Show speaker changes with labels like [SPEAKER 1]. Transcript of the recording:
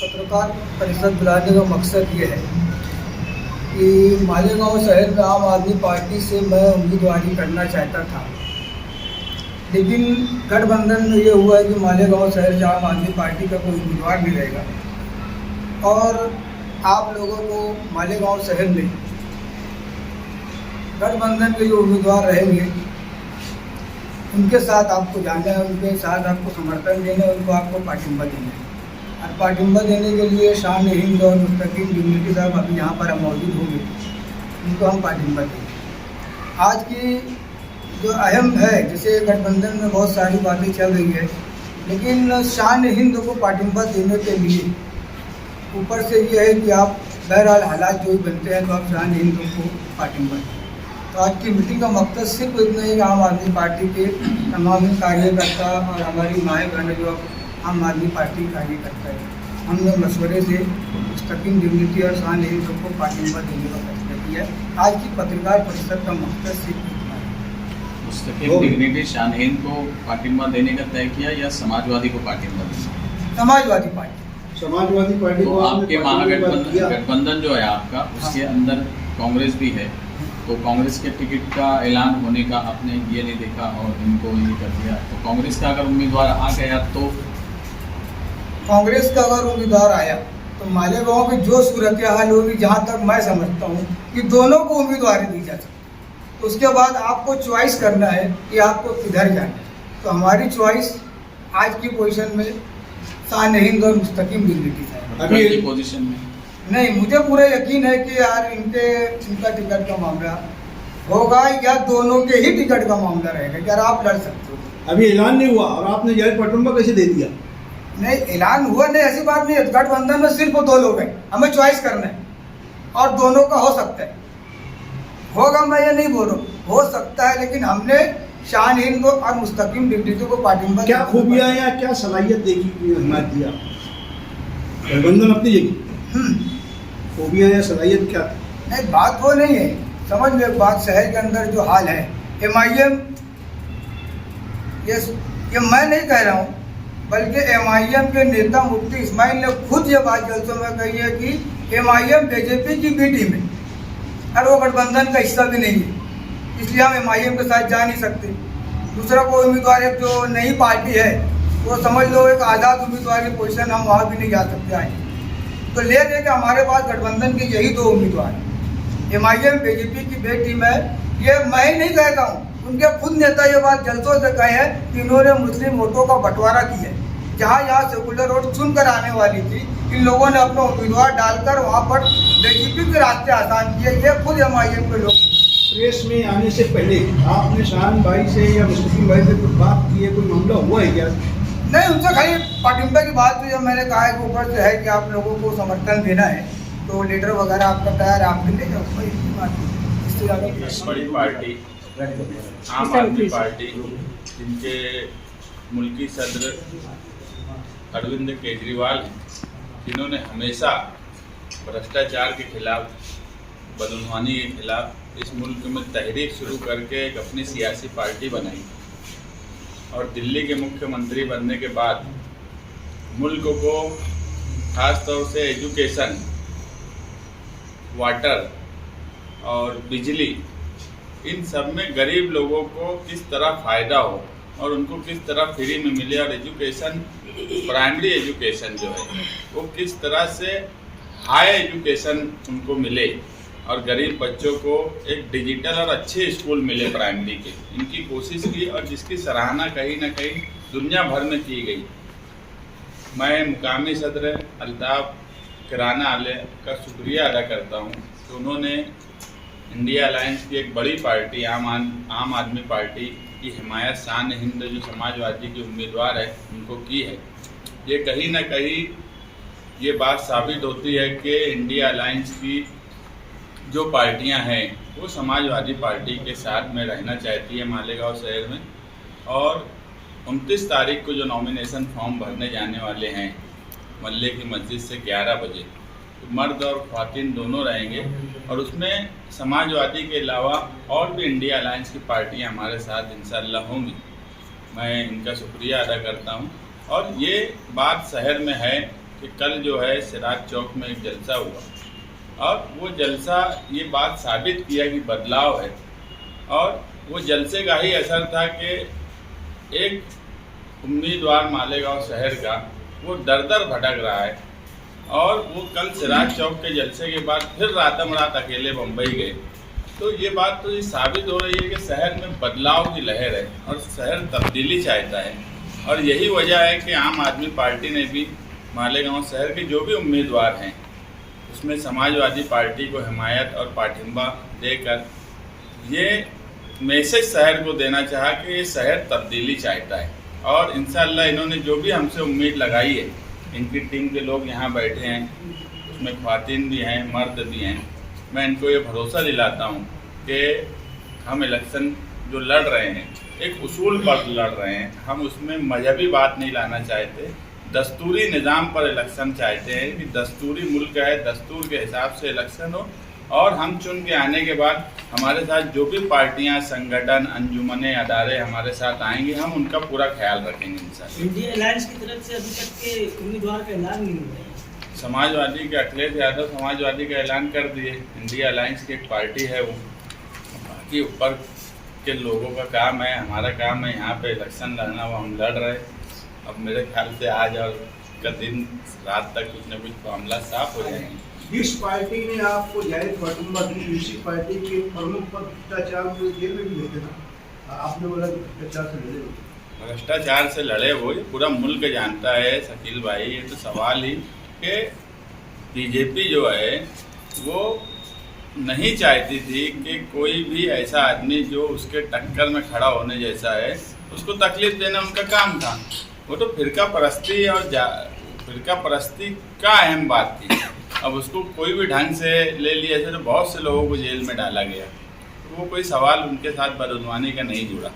[SPEAKER 1] पत्रकार परिषद बुलाने का मकसद ये है कि मालेगांव शहर में आम आदमी पार्टी से मैं उम्मीदवारी करना चाहता था, लेकिन गठबंधन में ये हुआ है कि मालेगांव शहर से आम आदमी पार्टी का कोई उम्मीदवार नहीं रहेगा और आप लोगों को मालेगांव शहर में गठबंधन के जो उम्मीदवार रहेंगे उनके साथ आपको जाना है, उनके साथ आपको समर्थन देना है, उनको आपको पार्टिंबा देना है। और पार्टिंबा देने के लिए शान हिंद और मुस्तकीम डिग्निटी साहब अभी यहाँ पर मौजूद होंगे, उनको हम पार्टिंबा देंगे। आज की जो अहम है, जैसे गठबंधन में बहुत सारी बातें चल रही है, लेकिन शान हिंद को पार्टिंबा देने के लिए ऊपर से ये है कि आप बहरहाल हालात जो भी बनते हैं तो आप शान हिंद को पार्टिंबा दें। तो आज की मीटिंग का मकसद सिर्फ इतना ही, आम आदमी पार्टी के तमाम कार्यकर्ता और हमारी माएँ बहनें जो आम आदमी पार्टी कार्यकर्ता है, हमने मशवरे से मुस्तकीम डिग्निटी और शान हिंद को पार्टिंबा देने का फैसला किया है। आज की पत्रकार परिषद का मकसद सिर्फ इतना है।
[SPEAKER 2] मुस्तकीम डिग्निटी शान हिंद को पार्टिंबा देने का तय किया या समाजवादी को पार्टिंबा देना?
[SPEAKER 1] समाजवादी पार्टी
[SPEAKER 2] तो आपके महागठबंधन जो है आपका, उसके अंदर कांग्रेस भी है, तो कांग्रेस के टिकट का ऐलान होने का आपने ये नहीं देखा और इनको ये कर दिया, तो कांग्रेस का अगर उम्मीदवार आ गया तो
[SPEAKER 1] कांग्रेस का अगर उम्मीदवार आया तो मालेगांव में जो सूरत हाल होगी, जहाँ तक मैं समझता हूँ कि दोनों को उम्मीदवारी दी जा सकती है। उसके बाद आपको चॉइस करना है कि आपको किधर जाना है। तो हमारी चॉइस आज की पोजीशन में शान हिंद और मुस्तकीम डिग्निटी है।
[SPEAKER 2] अभी की पोजीशन में
[SPEAKER 1] नहीं, मुझे पूरा यकीन है कि यार इनका टिकट का मामला होगा या दोनों के ही टिकट का मामला रहेगा। यार आप लड़ सकते हो।
[SPEAKER 3] अभी ऐलान नहीं हुआ और आपने जाहिर पार्टिंबा कैसे दे दिया?
[SPEAKER 1] नहीं, ऐलान हुआ नहीं, ऐसी बात नहीं है। गठबंधन में सिर्फ 2 लोग हैं, हमें चॉइस करना है और दोनों का हो सकता है। होगा, मैं ये नहीं बोल रहा हूँ, हो सकता है, लेकिन हमने शान हिंद और मुस्तकीम डिग्निटी को पार्टिंबा।
[SPEAKER 3] क्या खूबियां या क्या सलाहियत देखी हिमायत दिया गठबंधन अपनी जगह? खूबियां या सलाहियत क्या?
[SPEAKER 1] नहीं, बात वो नहीं है। समझ लो एक बात, शहर के अंदर जो हाल है, MIM, ये मैं नहीं कह रहा हूँ, बल्कि MIM के नेता मुफ्ती इस्माइल ने खुद ये बात जलसों में कही है कि MIM BJP की बी टीम है और वो गठबंधन का हिस्सा भी नहीं है, इसलिए हम MIM के साथ जा नहीं सकते। दूसरा कोई उम्मीदवार एक जो नई पार्टी है, वो समझ लो एक आज़ाद उम्मीदवार की पोजीशन, हम वहाँ भी नहीं जा सकते आए। तो ले कि हमारे पास गठबंधन के यही 2 उम्मीदवार हैं। MIM BJP की बे टीम है, ये मैं ही नहीं कहता हूँ, उनके खुद नेता ये बात जलसों से कहे हैं कि इन्होंने मुस्लिम वोटों का बंटवारा किया है। जहाँ यहाँ सेकुलर वोट चुनकर आने वाली थी, इन लोगों ने अपना उम्मीदवार डालकर वहाँ पर BJP के रास्ते आसान किए। ये खुद MIM के लोग।
[SPEAKER 3] प्रेस में आने से पहले आपने शान भाई से या मुस्तकीम भाई से कुछ बात की है? कोई मामला हुआ है क्या?
[SPEAKER 1] नहीं, उनसे खाली पार्टिंबा की बात हुई। मैंने कहा है कि ऊपर से है कि आप लोगों को समर्थन देना है, तो लीडर वगैरह आपका तैयार, आप भी ले जाओ, कोई बात नहीं। इससे ज़्यादा
[SPEAKER 4] बड़ी पार्टी आम आदमी पार्टी, जिनके मुल्की सदर अरविंद केजरीवाल हैं, जिन्होंने हमेशा भ्रष्टाचार के खिलाफ, बदनवानी के खिलाफ इस मुल्क में तहरीक शुरू करके एक अपनी सियासी पार्टी बनाई और दिल्ली के मुख्यमंत्री बनने के बाद मुल्क को खास तौर से एजुकेशन, वाटर और बिजली, इन सब में गरीब लोगों को किस तरह फ़ायदा हो और उनको किस तरह फ्री में मिले, और एजुकेशन, प्राइमरी एजुकेशन जो है वो किस तरह से हाई एजुकेशन उनको मिले और गरीब बच्चों को एक डिजिटल और अच्छे स्कूल मिले प्राइमरी के, इनकी कोशिश की और जिसकी सराहना कहीं ना कहीं दुनिया भर में की गई। मैं मुकामी सदर अल्ताफ किराना आले का शुक्रिया अदा करता हूँ कि उन्होंने इंडिया अलायंस की एक बड़ी पार्टी आम आदमी पार्टी की हिमायत शान हिंद जो समाजवादी के उम्मीदवार है उनको की है। ये कहीं ना कहीं ये बात साबित होती है कि इंडिया अलायंस की जो पार्टियां हैं वो समाजवादी पार्टी के साथ में रहना चाहती है मालेगांव शहर में। और 29 तारीख को जो नॉमिनेशन फॉर्म भरने जाने वाले हैं मल्ले की मस्जिद से 11 बजे, तो मर्द और ख्वातीन दोनों रहेंगे और उसमें समाजवादी के अलावा और भी इंडिया अलायंस की पार्टियां हमारे साथ इंशाअल्लाह होंगी। मैं इनका शुक्रिया अदा करता हूं। और ये बात शहर में है कि कल जो है सिराज चौक में एक जलसा हुआ और वो जलसा ये बात साबित किया कि बदलाव है। और वो जलसे का ही असर था कि एक उम्मीदवार मालेगांव शहर का वो दर दर भटक रहा है और वो कल सिराज चौक के जलसे के बाद फिर रातम रात अकेले मुंबई गए। तो ये बात तो ये साबित हो रही है कि शहर में बदलाव की लहर है और शहर तब्दीली चाहता है। और यही वजह है कि आम आदमी पार्टी ने भी मालेगांव शहर के जो भी उम्मीदवार हैं उसमें समाजवादी पार्टी को हिमायत और पाठिंबा देकर ये मैसेज शहर को देना चाहा कि ये शहर तब्दीली चाहता है। और इंशाअल्लाह इन्होंने जो भी हमसे उम्मीद लगाई है, इनकी टीम के लोग यहाँ बैठे हैं, उसमें ख्वातीन भी हैं, मर्द भी हैं, मैं इनको ये भरोसा दिलाता हूँ कि हम इलेक्शन जो लड़ रहे हैं एक उसूल पर लड़ रहे हैं। हम उसमें मजहबी बात नहीं लाना चाहते, दस्तूरी निज़ाम पर इलेक्शन चाहते हैं कि दस्तूरी मुल्क है, दस्तूर के हिसाब से इलेक्शन हो। और हम चुन के आने के बाद हमारे साथ जो भी पार्टियां, संगठन, अंजुमने, अदारे हमारे साथ आएंगे, हम उनका पूरा ख्याल रखेंगे इंशाअल्लाह।
[SPEAKER 5] इंडिया अलायंस की तरफ से अभी तक के उम्मीदवार का ऐलान नहीं हुआ है।
[SPEAKER 4] समाजवादी के अखिलेश यादव समाजवादी का ऐलान कर दिए। इंडिया अलायंस की एक पार्टी है, वो बाकी ऊपर के लोगों का काम है, हमारा काम है यहाँ पे इलेक्शन लड़ना, वो हम लड़ रहे। अब मेरे ख्याल से आज और का दिन रात तक कुछ न कुछ मामला साफ हो जाएंगे।
[SPEAKER 3] जिस पार्टी ने आपको जाहिर पाठिंबा दी, उसी पार्टी के प्रमुख पर भ्रष्टाचार में जेल में भी भेजे था, आपने बोला भ्रष्टाचार से लड़े हो।
[SPEAKER 4] भ्रष्टाचार से लड़े वो ये पूरा मुल्क जानता है शकील भाई। ये तो सवाल ही कि बीजेपी जो है वो नहीं चाहती थी कि कोई भी ऐसा आदमी जो उसके टक्कर में खड़ा होने जैसा है उसको तकलीफ देना उनका काम था। वो तो फिरका परस्ती और फिरका परस्ती का अहम बात थी। अब उसको कोई भी ढंग से ले लिया, ऐसे तो बहुत से लोगों को जेल में डाला गया। तो वो कोई सवाल उनके साथ बदनवानी का नहीं जुड़ा।